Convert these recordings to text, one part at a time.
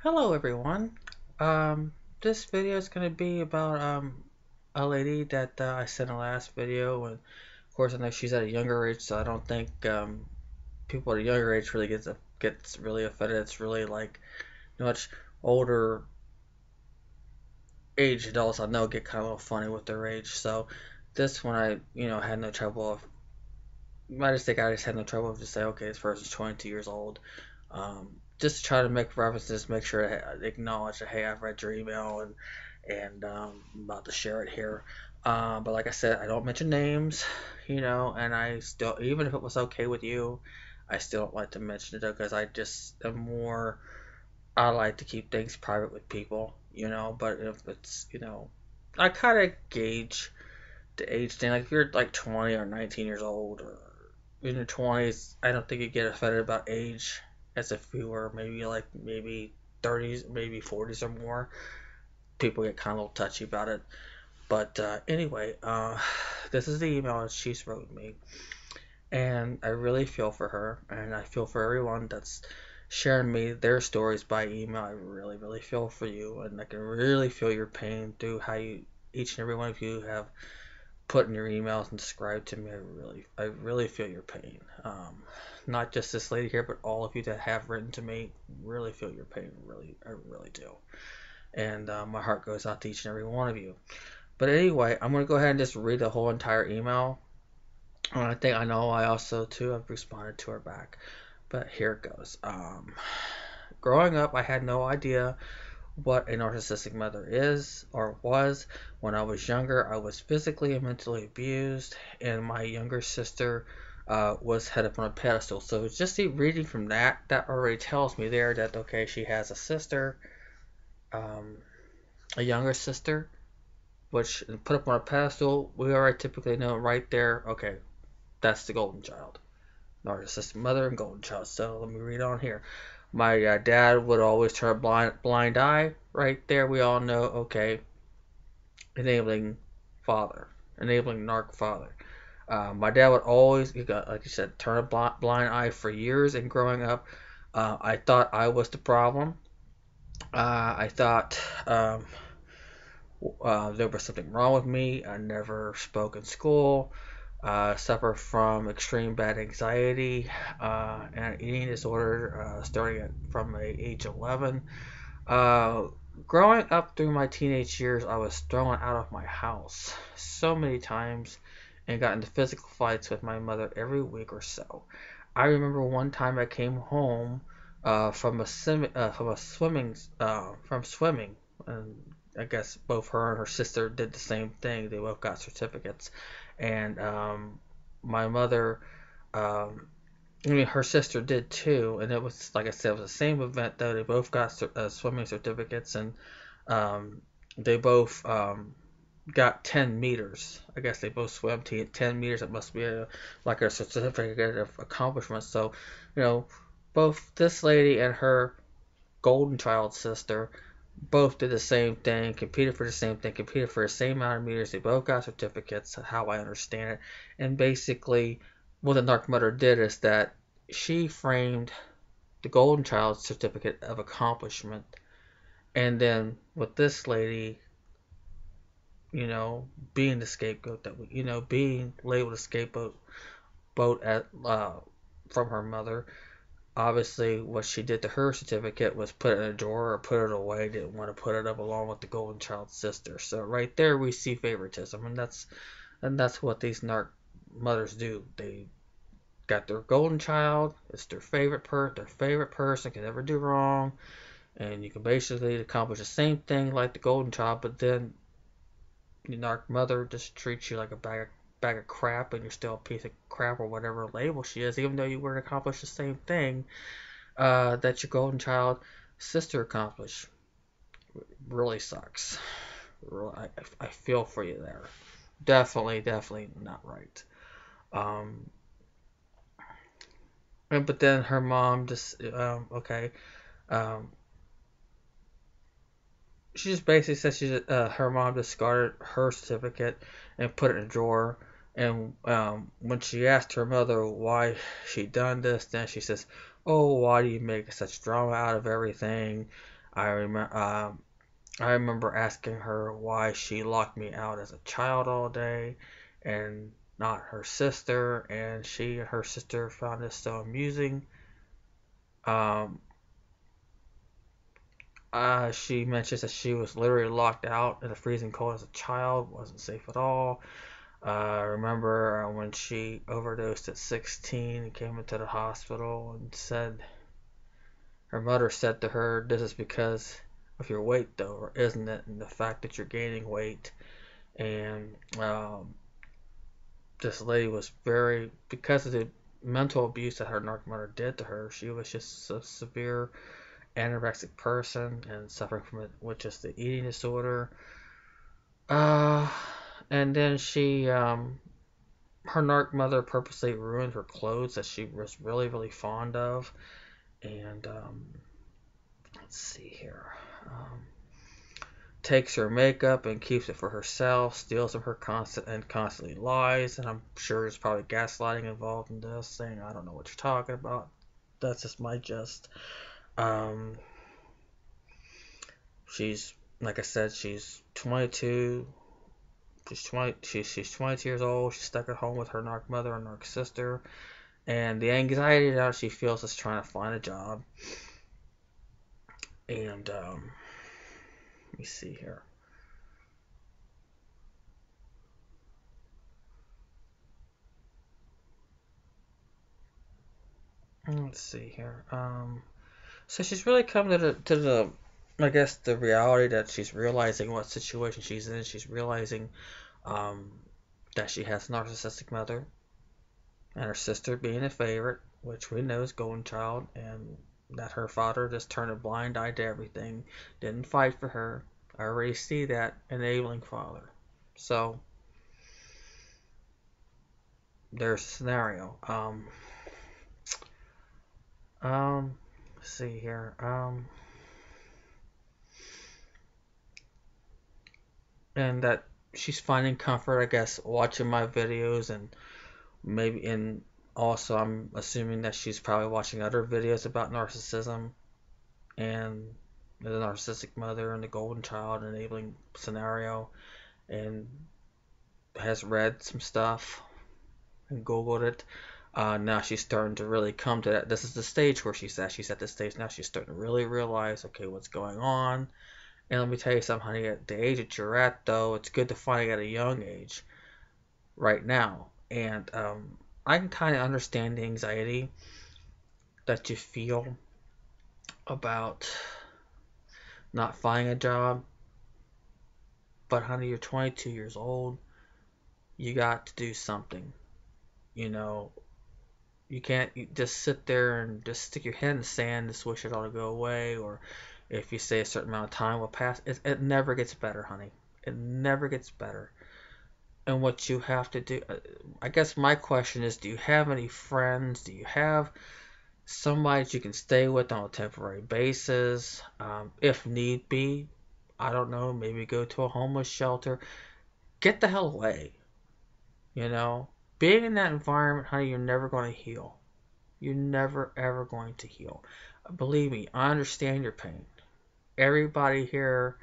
Hello everyone. Um, this video is going to be about a lady that I sent in the last video, and of course I know she's at a younger age, so I don't think people at a younger age really gets really offended. It's really like much older age adults I know get kind of a little funny with their age. So this one I had no trouble of. I just think I just had no trouble with just say okay, this person's 22 years old. Just try to make references, make sure to acknowledge that hey, I've read your email and I'm about to share it here. But like I said, I don't mention names, and I still, even if it was okay with you, I still don't like to mention it because I just am more. I like to keep things private with people, But if it's, I kind of gauge the age thing. Like if you're like 20 or 19 years old or in your 20s, I don't think you get offended about age as if you were maybe 30s, maybe 40s or more. People get kind of a little touchy about it. But anyway, this is the email that she's wrote me, and I really feel for her, and I feel for everyone that's sharing me their stories by email. I really, really feel for you, and I can really feel your pain through how each and every one of you have put in your emails and described to me. I really feel your pain. Not just this lady here, but all of you that have written to me. Really feel your pain. Really, I really do. And my heart goes out to each and every one of you. But anyway, I'm gonna go ahead and just read the whole entire email. I know I also too have responded to her back. But here it goes. Growing up, I had no idea what a narcissistic mother is or was. When I was younger, I was physically and mentally abused, and my younger sister was held up on a pedestal. So just reading from that already tells me there that okay, she has a sister, um, a younger sister, which put up on a pedestal. We already typically know right there. Okay, that's the golden child, narcissistic mother and golden child. So let me read on here. My dad would always turn a blind eye. Right there, we all know. Okay, enabling father, enabling narc father. My dad would always, like you said, turn a blind eye for years. And growing up, I thought I was the problem. I thought there was something wrong with me. I never spoke in school. Suffer from extreme bad anxiety and eating disorder starting from age 11. Uh, Growing up through my teenage years, I was thrown out of my house so many times and got into physical fights with my mother every week or so. I remember one time I came home from swimming, and I guess both her and her sister did the same thing. They both got certificates, and my mother, um, I mean, her sister did too, and it was like I said, it was the same event though. They both got swimming certificates, and um, they both got 10 meters. I guess they both swam 10 meters. It must be like a certificate of accomplishment. So, you know, both this lady and her golden child sister both did the same thing, competed for the same thing, competed for the same amount of meters. They both got certificates, how I understand it. And basically, what the narc mother did is that she framed the golden child certificate of accomplishment. And then with this lady, being the scapegoat being labeled a scapegoat from her mother. Obviously, what she did to her certificate was put it in a drawer or put it away. Didn't want to put it up along with the golden child's sister. So right there, we see favoritism, and that's what these narc mothers do. They got their golden child. It's their favorite person can never do wrong, and you can basically accomplish the same thing like the golden child, but then your narc mother just treats you like a bag of crap, and you're still a piece of crap or whatever label she is, even though you were to accomplish the same thing that your golden child sister accomplished. Really sucks. I feel for you there. Definitely, definitely not right. Um, but then her mom just okay. Um, she just basically said her mom discarded her certificate and put it in a drawer. And when she asked her mother why she done this, then she says, "Oh, why do you make such drama out of everything? I remember I remember asking her why she locked me out as a child all day and not her sister, and she and her sister found this so amusing. Um, she mentions that she was literally locked out in the freezing cold as a child, wasn't safe at all. I remember when she overdosed at 16 and came into the hospital and said, her mother said to her, "This is because of your weight, though, isn't it? And the fact that you're gaining weight." And this lady was very, because of the mental abuse that her narc mother did to her, she was just a severe anorexic person and suffering from it with just the eating disorder. Uh, and then her narc mother purposely ruined her clothes that she was really, really fond of. And let's see here. Um, Takes her makeup and keeps it for herself, steals from her constantly lies, and I'm sure there's probably gaslighting involved in this, saying I don't know what you're talking about. That's just my gist. Um, she's like I said, she's 22. She's 22 years old. She's stuck at home with her narc mother and narc sister, and the anxiety that she feels is trying to find a job. And let me see here. Let's see here. So she's really come to the I guess the reality that she's realizing what situation she's in. She's realizing um, that she has a narcissistic mother and her sister being a favorite, which we know is golden child, and that her father just turned a blind eye to everything, didn't fight for her. I already see that enabling father. So there's a scenario. Let's see here. And that she's finding comfort, I guess, watching my videos and maybe and also I'm assuming that she's probably watching other videos about narcissism and the narcissistic mother and the golden child enabling scenario, and has read some stuff and googled it. Now she's starting to really come to that. This is the stage where she's at. She's at this stage now. She's starting to really realize, okay, what's going on. And let me tell you something, honey. At the age that you're at, though, it's good to find it at a young age. Right now, and I can kind of understand the anxiety that you feel about not finding a job. But honey, you're 22 years old. You got to do something. You know, you can't just sit there and just stick your head in the sand, just wish it all to go away. Or if you say a certain amount of time will pass, it never gets better, honey. It never gets better. And what you have to do, I guess my question is, do you have any friends? Do you have somebody that you can stay with on a temporary basis? If need be, I don't know, maybe go to a homeless shelter. Get the hell away. You know, being in that environment, honey, you're never going to heal. You're never ever going to heal. Believe me, I understand your pain. Everybody here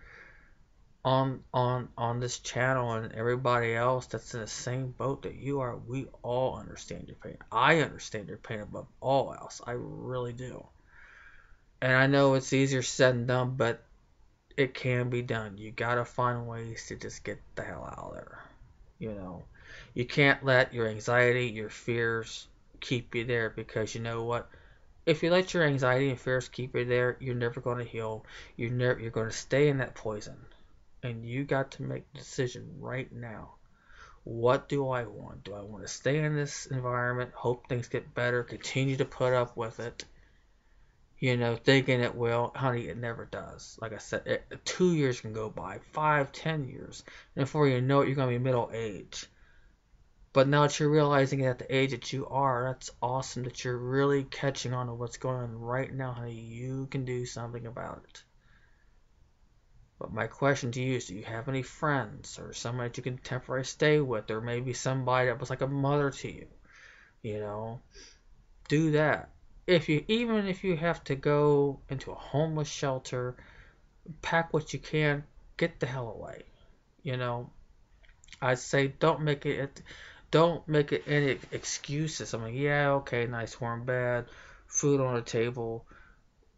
on this channel and everybody else that's in the same boat that you are, we all understand your pain. I understand your pain above all else. I really do. And I know it's easier said than done, but it can be done. You gotta find ways to just get the hell out of there. You know, you can't let your anxiety, your fears keep you there, because you know what? If you let your anxiety and fears keep you there, you're never going to heal. You're going to stay in that poison. And you got to make a decision right now. What do I want? Do I want to stay in this environment, hope things get better, continue to put up with it, thinking it will? Honey, it never does. Like I said, 2 years can go by, 5, 10 years, and before you know it, you're going to be middle age. But now that you're realizing at the age that you are, that's awesome that you're really catching on to what's going on right now, honey. You can do something about it. But my question to you is, do you have any friends or somebody that you can temporarily stay with, or maybe somebody that was like a mother to you? You know, do that. Even if you have to go into a homeless shelter, pack what you can, get the hell away. You know, I'd say don't make it any excuses. I'm like, yeah, okay, nice warm bed, food on the table,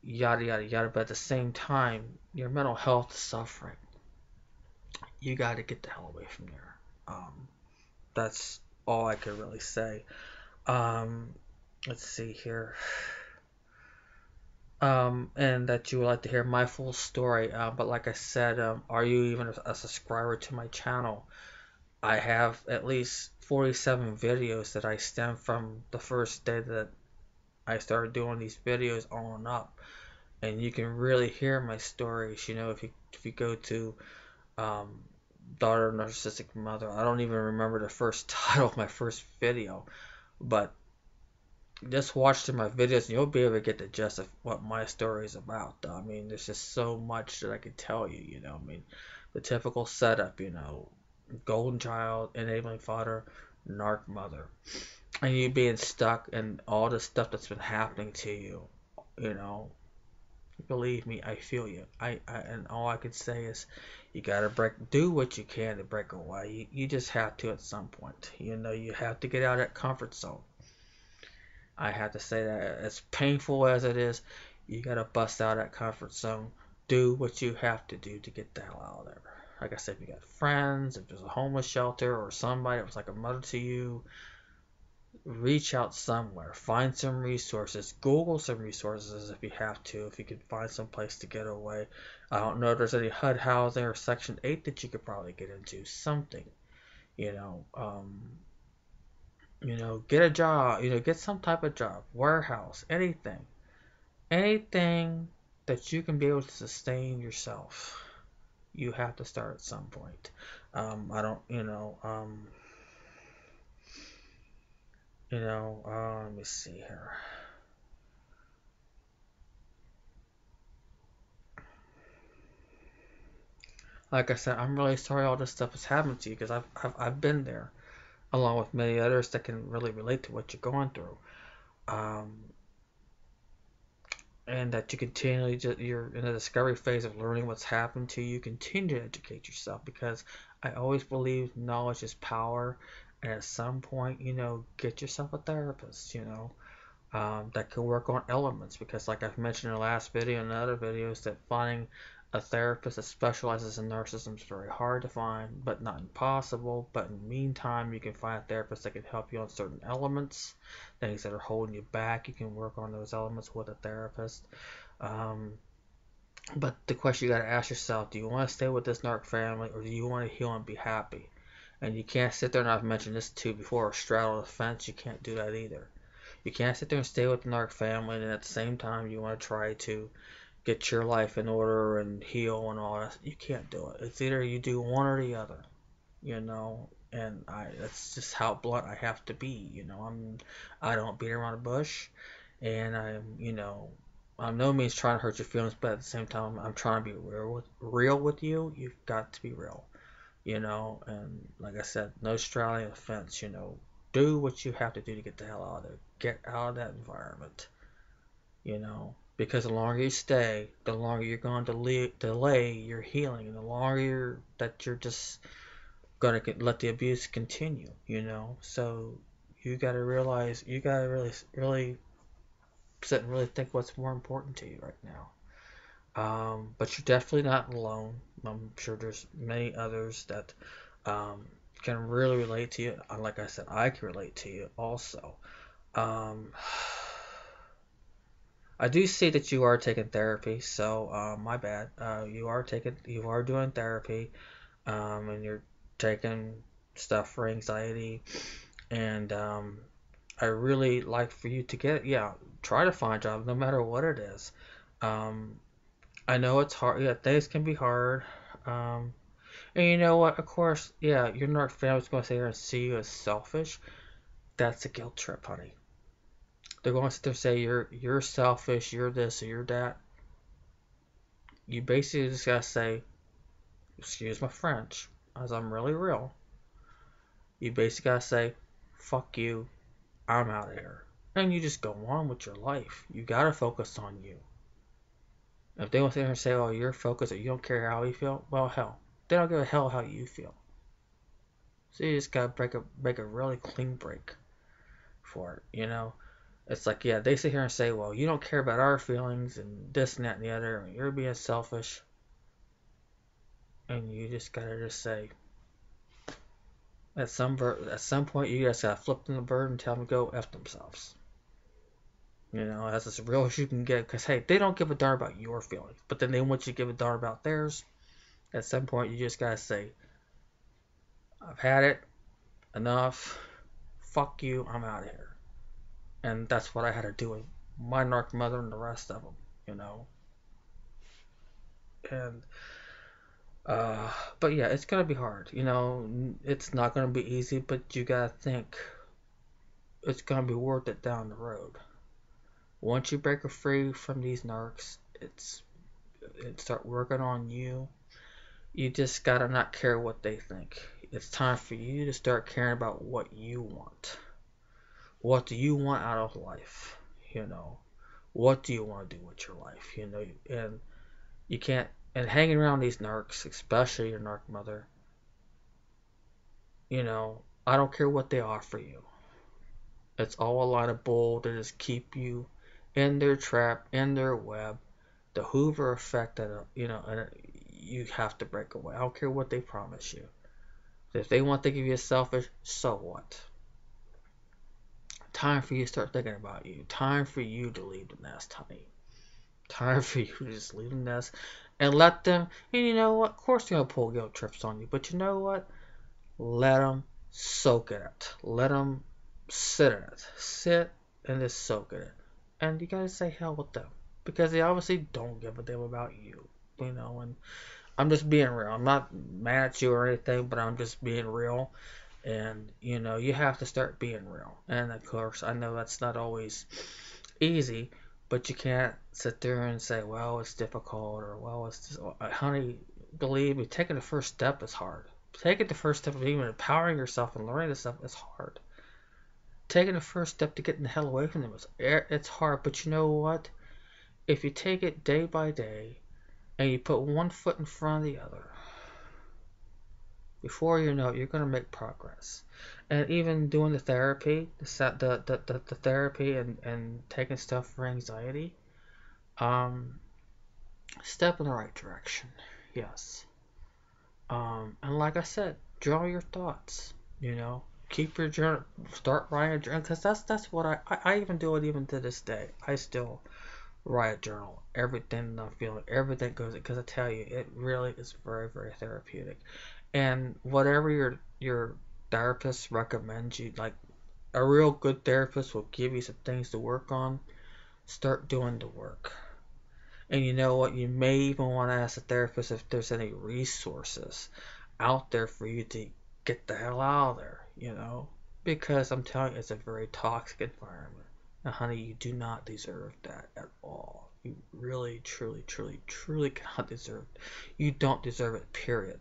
yada yada yada. But at the same time, your mental health is suffering. You got to get the hell away from there. That's all I could really say. Um, let's see here. And that you would like to hear my full story. But like I said, are you even a subscriber to my channel? I have at least 47 videos that I stem from the first day that I started doing these videos on up, and you can really hear my stories. You know, if you go to um, daughter of narcissistic mother, I don't even remember the first title of my first video, but just watch through my videos and you'll be able to get the gist of what my story is about. I mean, there's just so much that I could tell you. You know, I mean, the typical setup. You know, golden child, enabling father, narc mother, and you being stuck and all the stuff that's been happening to you. You know, believe me, I feel you. And all I can say is, you gotta do what you can to break away. You just have to at some point. You know, you have to get out of that comfort zone. I have to say that as painful as it is, you gotta bust out of that comfort zone. Do what you have to do to get the hell out of there. Like I said, if you got friends, if there's a homeless shelter or somebody that was like a mother to you, reach out somewhere. Find some resources. Google some resources if you have to. If you can find some place to get away. I don't know if there's any HUD housing or Section 8 that you could probably get into. Something. You know, get a job. Get some type of job. Warehouse. Anything. Anything that you can be able to sustain yourself. You have to start at some point. I don't, let me see here. Like I said, I'm really sorry all this stuff has happened to you because I've been there, along with many others that can really relate to what you're going through. Um, and that you continually you're in the discovery phase of learning what's happened to you. Continue to educate yourself because I always believe knowledge is power. And at some point, get yourself a therapist. That can work on elements because like I've mentioned in the last video and other videos that finding a therapist that specializes in narcissism is very hard to find but not impossible. But in the meantime, you can find a therapist that can help you on certain elements, things that are holding you back. You can work on those elements with a therapist. um, but the question you got to ask yourself, do you want to stay with this narc family or do you want to heal and be happy? And you can't sit there, and I've mentioned this too before, straddle the fence. You can't do that either. You can't sit there and stay with the narc family and at the same time you want to try to get your life in order and heal and all that. You can't do it. It's either you do one or the other, and that's just how blunt I have to be. I don't beat around the bush, and I'm no means trying to hurt your feelings, but at the same time I'm trying to be real with you. You've got to be real, and like I said, no straddling the fence. Do what you have to do to get the hell out of there. Get out of that environment. Because the longer you stay, the longer you're going to delay your healing, and the longer you're just going to let the abuse continue. So you got to realize, you got to really, really sit and really think what's more important to you right now. But you're definitely not alone. I'm sure there's many others that um, can really relate to you. Like I said, I can relate to you also. Um, I do see that you are taking therapy, so my bad. You are doing therapy, and you're taking stuff for anxiety, and I really like for you to yeah, try to find a job, no matter what it is. Um, I know it's hard. Yeah, things can be hard. Um, and you know what? Of course, yeah, your narc family's going to sit here and see you as selfish. That's a guilt trip, honey. They're going to sit there and say you're selfish, you're this, or you're that. You basically just gotta say, excuse my French, as I'm really real. You basically gotta say, fuck you, I'm out of here. And you just go on with your life. You gotta focus on you. If they want to sit here and say, "Oh, you're focused or you don't care how you feel," well, hell, they don't give a hell how you feel. So you just gotta make a really clean break for it. It's like, yeah, they sit here and say, "Well, you don't care about our feelings and this and that and the other, and you're being selfish," and you just gotta just say, at some point, you just gotta flip them the bird and tell them to go f themselves. That's as real as you can get. Because hey, they don't give a darn about your feelings, but then they want you to give a darn about theirs. At some point, you just gotta say, "I've had it. Enough. Fuck you. I'm out of here." And that's what I had to do with my narc mother and the rest of them. You know. And but yeah, it's gonna be hard. It's not gonna be easy, but you gotta think it's gonna be worth it down the road. Once you break free from these narcs, it start working on you. You just gotta not care what they think. It's time for you to start caring about what you want. What do you want out of life? You know, what do you want to do with your life? And you can't. And hanging around these narcs, especially your narc mother, I don't care what they offer you. It's all a lot of bull to just keep you in their trap, in their web. The Hoover effect and you have to break away. I don't care what they promise you. If they want to give you a selfish, so what? Time for you to start thinking about you. Time for you to leave the nest, honey. Time for you to just leave the nest and let them. And you know what? Of course they're gonna pull guilt trips on you, but you know what? Let them soak in it. Let them sit in it. Sit and just soak in it. And you gotta say hell with them because they obviously don't give a damn about you. And I'm just being real. I'm not mad at you or anything, but I'm just being real. And you have to start being real. And of course, I know that's not always easy, but you can't sit there and say, "Well, it's difficult," or "Well, it's just," honey. Believe me, taking the first step is hard. Taking the first step of even empowering yourself and learning this stuff is hard. Taking the first step to getting the hell away from them it's hard. But you know what? If you take it day by day and you put one foot in front of the other, before you know it, you're going to make progress. And even doing the therapy, the therapy and taking stuff for anxiety, um, step in the right direction. Yes. And like I said, draw your thoughts. Keep your journal. Start writing a journal because that's what I even do it even to this day. I still write a journal. Everything I'm feeling, everything goes because I tell you, it really is very very therapeutic. And whatever your therapist recommends you, like a real good therapist will give you some things to work on. Start doing the work. And you know what? You may even want to ask a therapist if there's any resources out there for you to get the hell out of there. Because I'm telling you, it's a very toxic environment. Now, honey, you do not deserve that at all. You really, truly, truly, truly cannot deserve it. You don't deserve it, period.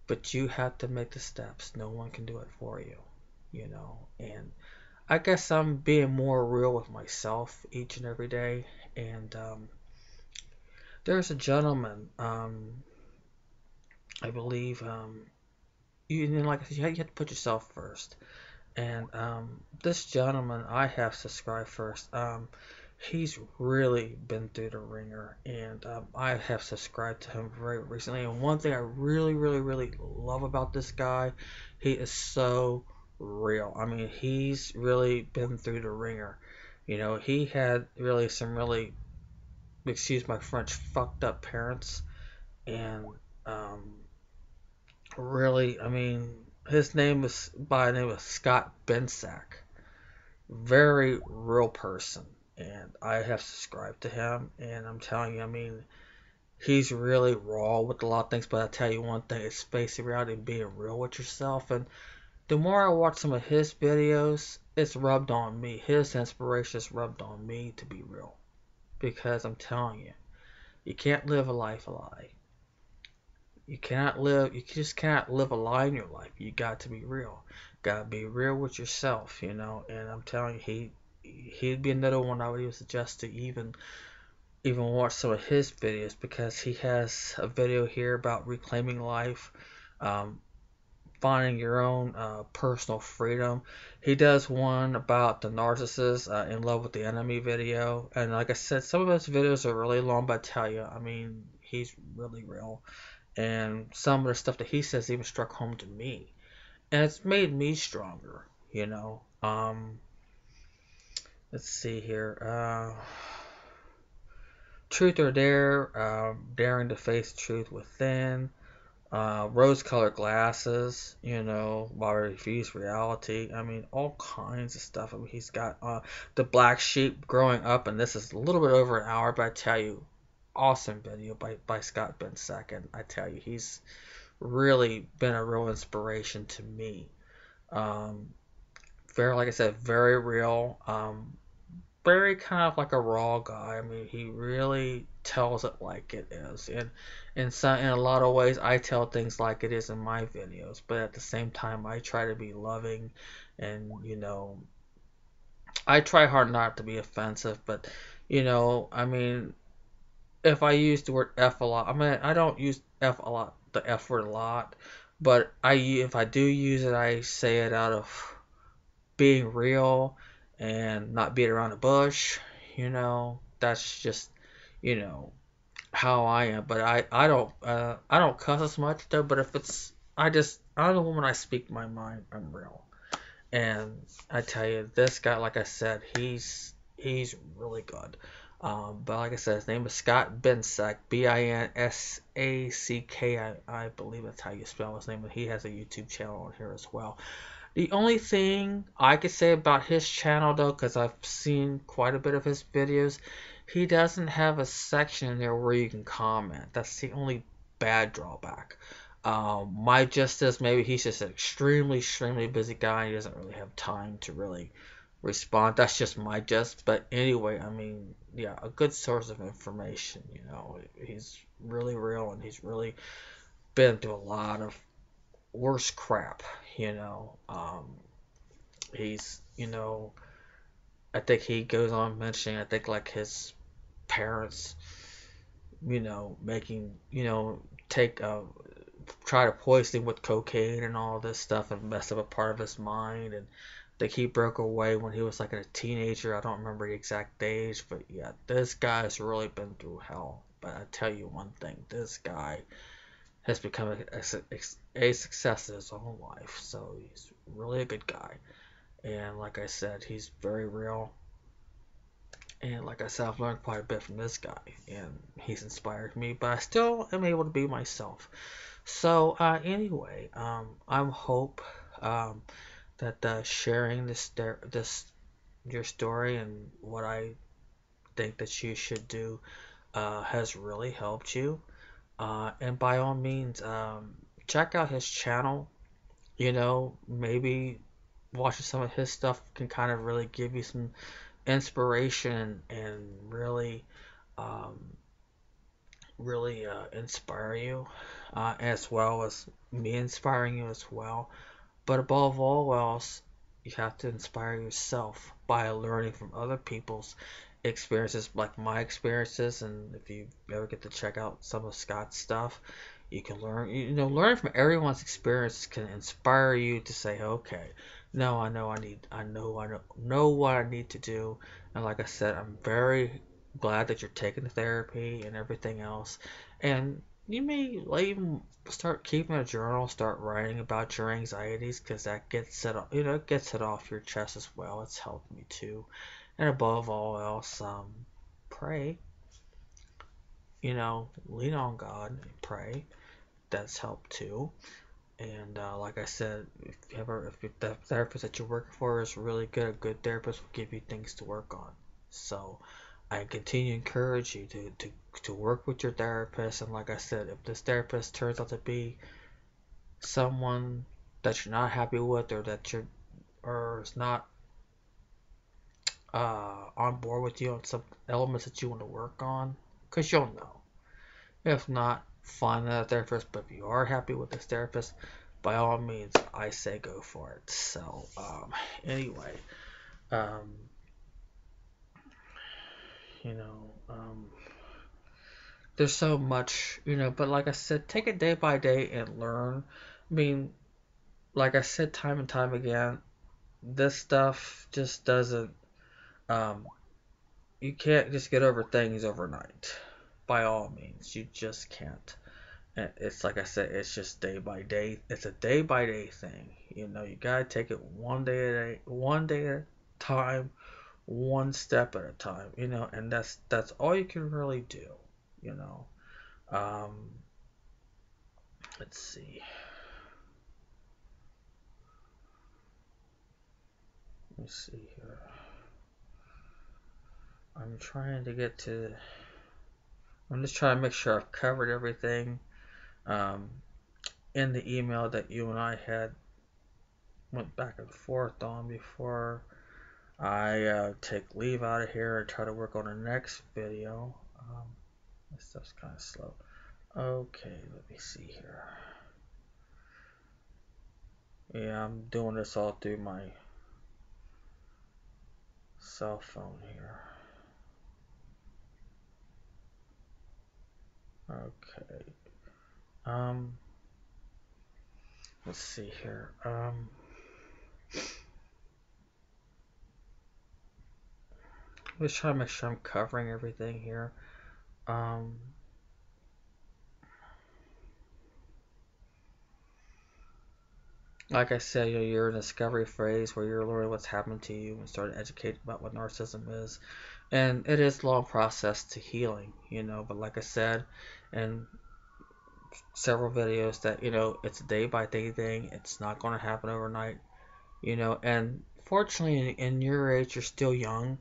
But you have to make the steps. No one can do it for you. And I guess I'm being more real with myself each and every day. And there's a gentleman, I believe, like I said, you have to put yourself first. And this gentleman I have subscribed first. He's really been through the ringer, and I have subscribed to him very recently. And one thing I really, really, really love about this guy, he is so real. I mean, he's really been through the ringer. He had really some really, excuse my French, fucked up parents, and um, really, I mean, his name was by the name of Scott Bensack. Very real person, and I have subscribed to him. And I'm telling you, I mean, he's really raw with a lot of things. But I tell you one thing: it's facing reality and being real with yourself. And the more I watch some of his videos, it's rubbed on me. His inspiration is rubbed on me to be real, because I'm telling you, you can't live a life a lie. You just cannot live a lie in your life. You got to be real. Got to be real with yourself. And I'm telling you, he'd be another one I would even suggest to even even watch some of his videos because he has a video here about reclaiming life, um, finding your own personal freedom. He does one about the narcissist in love with the enemy video, and like I said, some of his videos are really long, but I tell you, I mean, he's really real, and some of the stuff that he says even struck home to me, and it's made me stronger. You know, let's see here. Truth or Dare, daring to face truth within, rose-colored glasses, while I refuse reality. I mean, all kinds of stuff. I mean, he's got the black sheep growing up, and this is a little bit over an hour, but I tell you, awesome video by Scott Bensack, and I tell you, he's really been a real inspiration to me. Um, Very, like I said, very real. Very kind of like a raw guy. I mean, he really tells it like it is, and in a lot of ways, I tell things like it is in my videos. But at the same time, I try to be loving, and I try hard not to be offensive. But I mean, if I use the word f a lot, I mean, I don't use f a lot, the f word a lot, but if I do use it, I say it out of being real and not beat around the bush. That's just you know how I am. But I don't cuss as much though. But if it's I don't know, when I speak my mind, I'm real. And I tell you, this guy, like I said, he's really good. But like I said, his name is Scott Bensack, Binsack. I believe that's how you spell his name. And he has a YouTube channel on here as well. The only thing I could say about his channel, though, because I've seen quite a bit of his videos, he doesn't have a section in there where you can comment. That's the only bad drawback. My just is maybe he's just an extremely, extremely busy guy. He doesn't really have time to really respond. That's just my just. But anyway, I mean, yeah, a good source of information. He's really real, and he's really been through a lot of worse crap. He's I think he goes on mentioning, I think, like his parents, making take try to poison him with cocaine and all this stuff and mess up a part of his mind. And I think he broke away when he was like a teenager. I don't remember the exact age, but yeah, this guy's really been through hell. But I tell you one thing, this guy has become a success in his own life. So he's really a good guy. And like I said, he's very real. And like I said, I've learned quite a bit from this guy. And he's inspired me, but I still am able to be myself. So anyway, I hope that sharing this your story and what I think that you should do has really helped you. And by all means, check out his channel. Maybe watching some of his stuff can kind of really give you some inspiration and really, um, really inspire you, as well as me inspiring you as well. But above all else, you have to inspire yourself by learning from other people's experiences, like my experiences. And if you ever get to check out some of Scott's stuff, you can learn. Learning from everyone's experiences can inspire you to say, okay, no, know what I need to do. And like I said, I'm very glad that you're taking the therapy and everything else. And you may even start keeping a journal, start writing about your anxieties, because that gets it off your chest as well. It's helped me too. And above all else, pray. Lean on God and pray. That's helped too. And like I said, if the therapist that you're working for is really good, a good therapist will give you things to work on. So I continue to encourage you to work with your therapist. And like I said, if this therapist turns out to be someone that you're not happy with, or that or is not on board with you on some elements that you want to work on, because you'll know. If not, find another therapist. But if you are happy with this therapist, by all means, I say go for it. So, anyway, um, you know, there's so much, but like I said, take it day by day and learn. I mean, like I said time and time again, this stuff just doesn't, um, you can't just get over things overnight. By all means, you just can't. And it's like I said, it's just day by day. It's a day by day thing. You gotta take it one day at a time, one step at a time. And that's all you can really do. You know. Um, let's see. Let me see here. I'm trying to get to. I'm just trying to make sure I've covered everything um, in the email that you and I had went back and forth on before I take leave out of here and try to work on the next video. This stuff's kind of slow. Okay, let me see here. Yeah, I'm doing this all through my cell phone here. Okay. Um, let's see here. Let's try to make sure I'm covering everything here. Like I said, you're in a discovery phase where you're learning what's happened to you and starting to educate about what narcissism is. And it is a long process to healing, but like I said in several videos that, it's a day by day thing. It's not going to happen overnight, and fortunately in your age, you're still young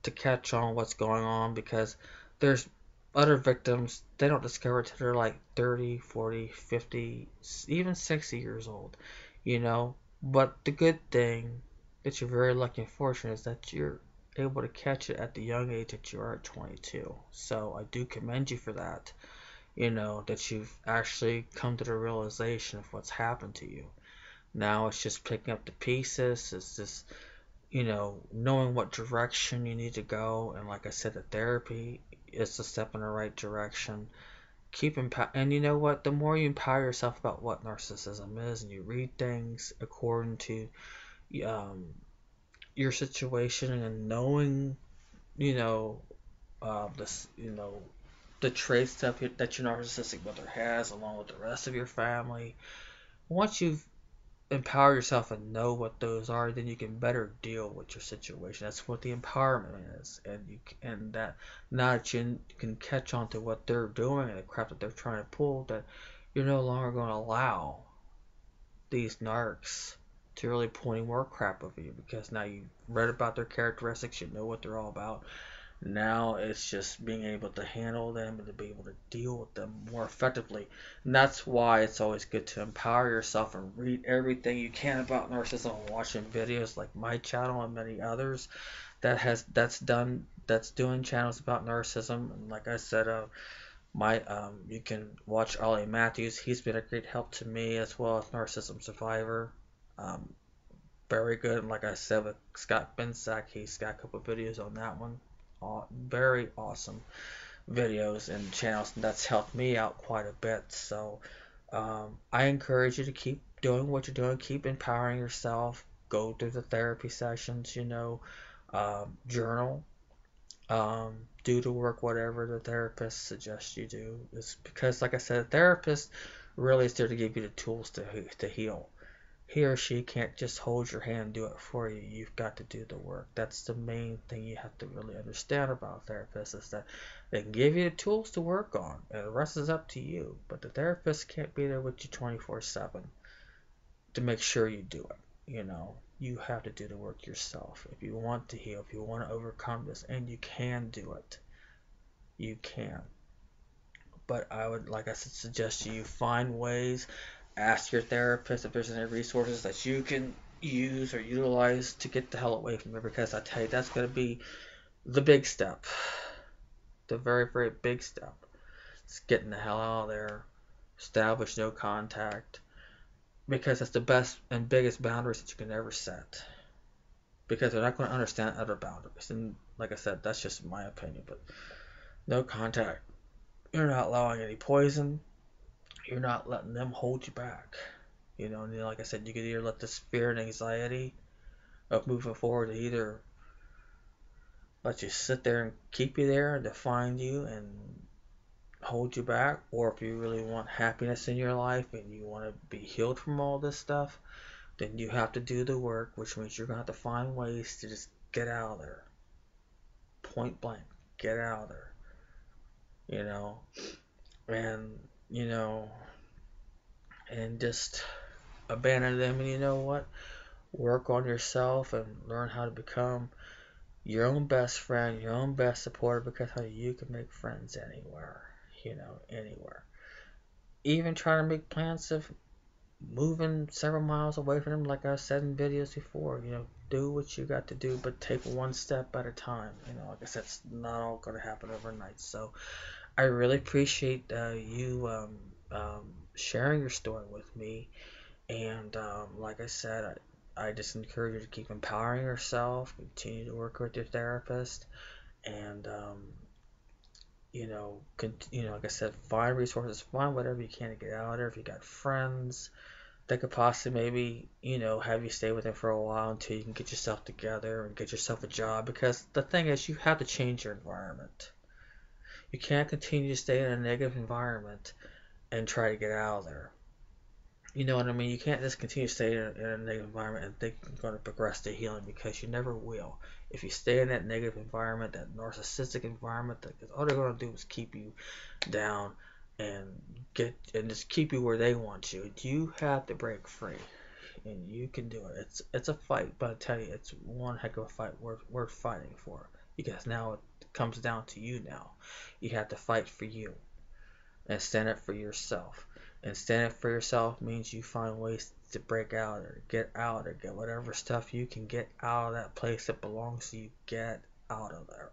to catch on what's going on because there's other victims, they don't discover it till they're like 30, 40, 50, even 60 years old, you know. But the good thing that you're very lucky and fortunate is that you're able to catch it at the young age that you are at 22. So I do commend you for that, that you've actually come to the realization of what's happened to you. Now it's just picking up the pieces. It's just knowing what direction you need to go. And like I said, the therapy is a step in the right direction. And you know what? The more you empower yourself about what narcissism is, and you read things according to um, your situation, and knowing, you know, this, the traits that your narcissistic mother has, along with the rest of your family. Once you've empower yourself and know what those are, then you can better deal with your situation. That's what the empowerment is, and that now that you can catch on to what they're doing and the crap that they're trying to pull, that you're no longer going to allow these narcs to really pull any more crap over you because now you've read about their characteristics, you know what they're all about. Now it's just being able to handle them and to be able to deal with them more effectively. And that's why it's always good to empower yourself and read everything you can about narcissism and watching videos like my channel and many others that's doing channels about narcissism. And like I said, you can watch Ollie Matthews. He's been a great help to me as well as Narcissism Survivor. Um, Very good. And like I said with Scott Bensack, he's got a couple of videos on that one. Very awesome videos and channels, and that's helped me out quite a bit. So I encourage you to keep doing what you're doing, keep empowering yourself, go through the therapy sessions, journal, do the work whatever the therapist suggests you do. It's because, like I said, a therapist really is there to give you the tools to heal. He or she can't just hold your hand and do it for you. You've got to do the work. That's the main thing you have to really understand about therapists, is that they can give you the tools to work on, and the rest is up to you. But the therapist can't be there with you 24/7 to make sure you do it. You have to do the work yourself. If you want to heal, if you want to overcome this, and you can do it, you can. But I would, like I said, suggest you find ways. Ask your therapist if there's any resources that you can use or utilize to get the hell away from it, because I tell you, that's going to be the big step. The very, very big step. It's getting the hell out of there. Establish no contact. Because that's the best and biggest boundaries that you can ever set. Because they're not going to understand other boundaries. And like I said, that's just my opinion. But no contact. You're not allowing any poison. You're not letting them hold you back. And like I said, you could either let this fear and anxiety of moving forward either let you sit there and keep you there and define you and hold you back, or if you really want happiness in your life and you want to be healed from all this stuff, then you have to do the work, which means you're going to have to find ways to just get out of there. Point blank, get out of there. You know, and, you know, and just abandon them. And you know what? Work on yourself and learn how to become your own best friend, your own best supporter, because how you can make friends anywhere, anywhere. Even trying to make plans of moving several miles away from them, like I said in videos before. Do what you got to do, but take one step at a time. Like I said, it's not all going to happen overnight. So I really appreciate you sharing your story with me. And like I said, I just encourage you to keep empowering yourself, continue to work with your therapist, and like I said, find resources, find whatever you can to get out of there. If you got friends that could possibly maybe, have you stay with them for a while until you can get yourself together and get yourself a job. Because the thing is, you have to change your environment. You can't continue to stay in a negative environment and try to get out of there. You know what I mean? You can't just continue to stay in a negative environment and think you're going to progress to healing, because you never will. If you stay in that negative environment, that narcissistic environment, all they're going to do is keep you down and just keep you where they want you. You have to break free, and you can do it. It's a fight, but I tell you, it's one heck of a fight worth fighting for. Because now it comes down to you now. You have to fight for you and stand up for yourself. And stand up for yourself means you find ways to break out or get whatever stuff you can get out of that place that belongs to you. Get out of there.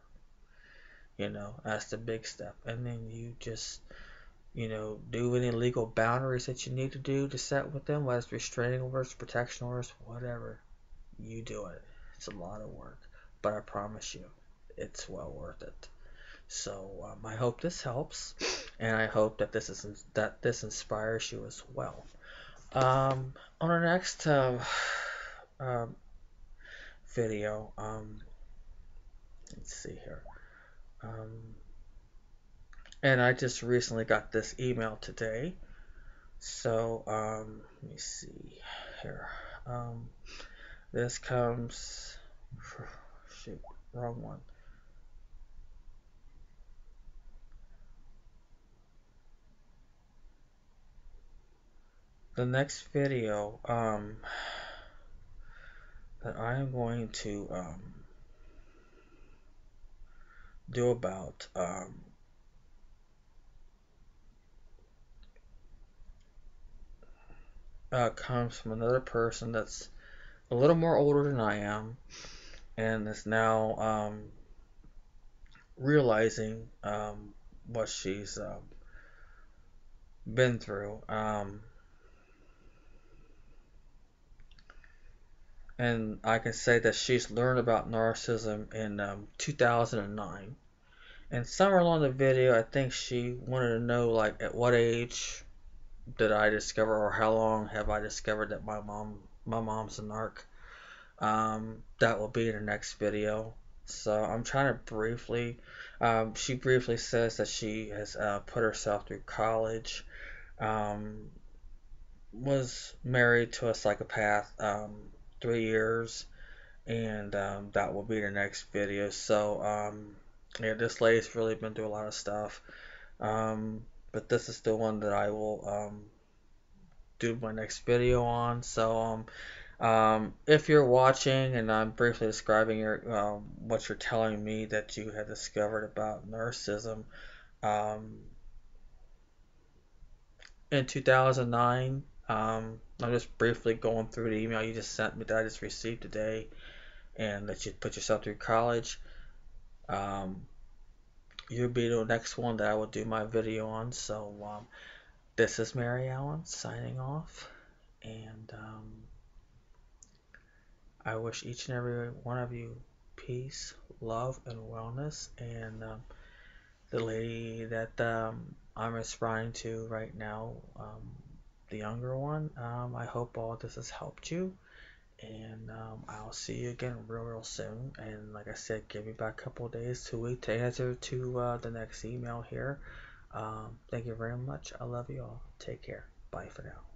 That's the big step. And then you just, do any legal boundaries that you need to do to set with them, whether it's restraining orders, protection orders, whatever. You do it. It's a lot of work, but I promise you, it's well worth it. So I hope this helps, and I hope that this inspires you as well. On the next um, video, let's see here. And I just recently got this email today. So let me see here. This comes. Shoot, wrong one. The next video that I am going to do about comes from another person that's a little more older than I am, and is now realizing what she's been through. And I can say that she's learned about narcissism in 2009. And somewhere along the video, I think she wanted to know, like, at what age did I discover, or how long have I discovered that my mom's a narc. That will be in the next video. So I'm trying to briefly. She briefly says that she has put herself through college. Was married to a psychopath 3 years, and that will be the next video. So yeah, this lady's really been through a lot of stuff, but this is the one that I will do my next video on. So if you're watching and I'm briefly describing what you're telling me that you had discovered about narcissism in 2009. I'm just briefly going through the email you just sent me that I just received today, and that you put yourself through college. Um, You'll be the next one that I will do my video on. So this is Mary Allen signing off, and I wish each and every one of you peace, love and wellness. And the lady that I'm responding to right now, the younger one, I hope all this has helped you. And I'll see you again real soon. And like I said, give me about a couple of days, 2 weeks to answer to the next email here. Thank you very much. I love you all. Take care. Bye for now.